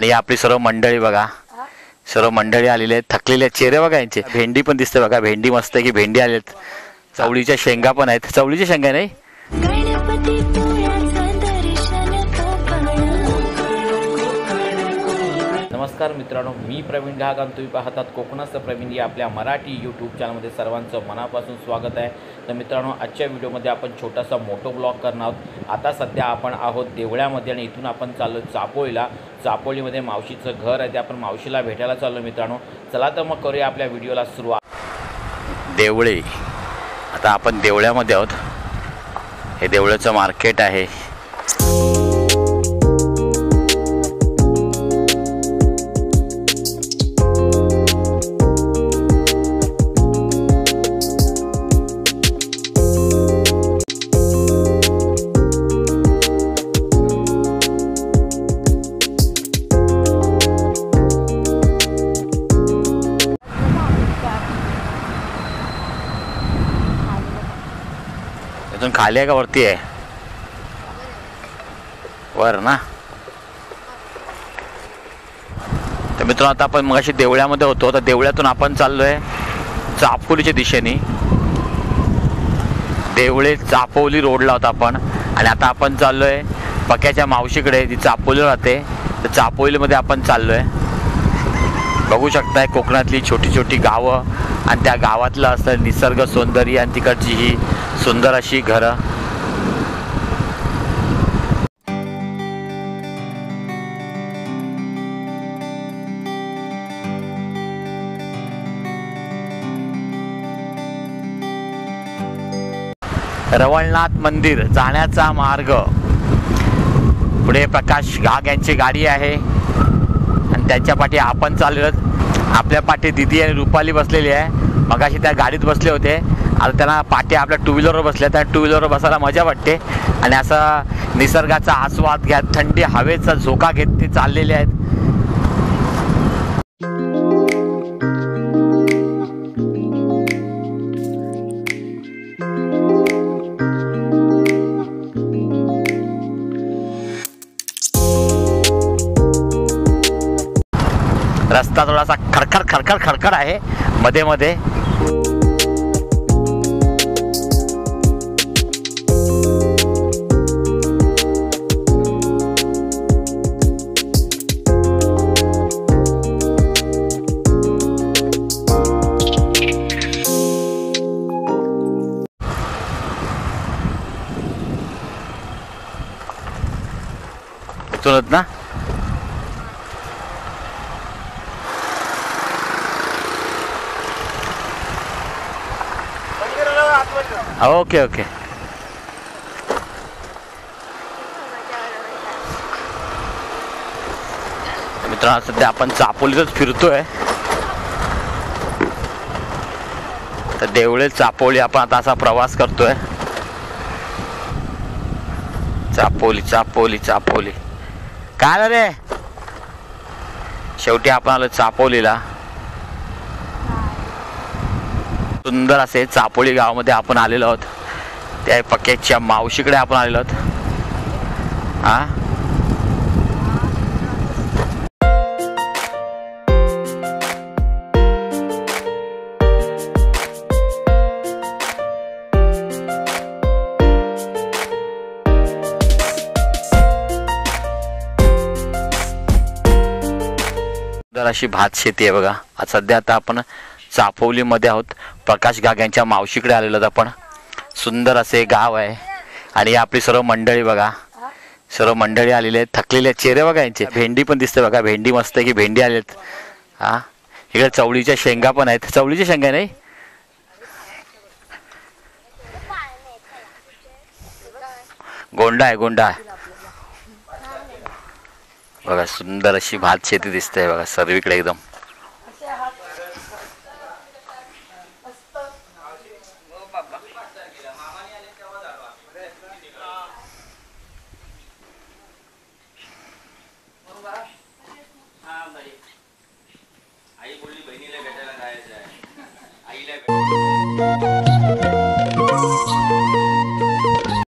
आणि आपली सर्व मंडळी बघा, सर्व मंडळी आलेले आहेत, थकलेले चेहरे बघा यांचे. भेंडी पण दिसते बघा, भेंडी मस्त आहे की भेंडी आलेत. चवळीच्या शेंगा पण आहेत, चवळीच्या शेंगा नाही. नमस्कार मित्रांनो, मी प्रवीण घाग आणि तुम्ही पाहतात कोकणाचं प्रवीण या आपल्या मराठी यूट्यूब चॅनलमध्ये सर्वांचं मनापासून स्वागत आहे. तर मित्रांनो, आजच्या व्हिडिओमध्ये आपण छोटासा मोटो ब्लॉग करणार आहोत. आता सध्या आपण आहोत देवळ्यामध्ये आणि इथून आपण चाललो चापोळीला. चापोळीमध्ये मावशीचं घर आहे, ते आपण मावशीला भेटायला चाललो मित्रांनो. चला तर मग करूया आपल्या व्हिडिओला सुरुवात. देवळे, आता आपण देवळ्यामध्ये आहोत. हे देवळ्याचं मार्केट आहे. इथून खाली आहे का वरती आहे? वर ना. तर मित्रांनो, आता आपण मगाशी देवळ्यामध्ये होतो, तर देवळ्यातून आपण चाललोय चापोलीच्या दिशेने. देवळे चापोली रोडला होता आपण, आणि आता आपण चाललोय पक्याच्या मावशीकडे, जी चापोली राहते. तर चापोलीमध्ये आपण चाललोय. बघू शकताय कोकणातली छोटी छोटी गावं आणि त्या गावातलं असं निसर्ग सौंदर्य आणि तिकडची ही सुंदर अशी घरं. रवळनाथ मंदिर जाण्याचा मार्ग. पुढे प्रकाश घाग यांची गाडी आहे आणि त्यांच्या पाठी आपण चाललो. आपल्या पाठी दिदी आणि रुपाली बसलेली आहे. मगाशी त्या गाडीत बसले होते, आता त्यांना पाठी आपल्या टू व्हीलरवर बसल्या. त्या टू व्हीलरवर बसायला मजा वाटते आणि असा निसर्गाचा आस्वाद घ्या, थंडी हवेचा झोका घेत ते चाललेले आहेत. रस्ता थोडासा खडखड खडखड खडखड आहे मध्ये मध्ये. इथूनच ना. Okay okay. मित्रांनो, सध्या आपण चापोलीतच फिरतोय. तर देवळे चापोली आपण आता असा प्रवास करतोय. चापोली चापोली चापोली. काय रे, शेवटी आपण आलो चापोलीला. सुंदर असे चापोली गावामध्ये आपण आलेलो आहोत. त्या पक्याच्या मावशीकडे आपण आलेलो आहोत. हा, सुंदर अशी भात शेती आहे बघा. आज सध्या आता आपण चापोलीमध्ये आहोत. प्रकाश घाग यांच्या मावशीकडे आलेलो आहोत आपण. सुंदर असे गाव आहे आणि आपली सर्व मंडळी बघा, सर्व मंडळी आलेले आहेत. थकलेले चेहरे बघा यांचे. भेंडी पण दिसते बघा, भेंडी मस्त आहे की भेंडी आलेत. हा, इकडे चवळीच्या शेंगा पण आहेत. चवळीच्या शेंगा नाही, गोंडा आहे, गोंडा. बघा सुंदर अशी भात शेती दिसते बघा सर्वीकडे एकदम.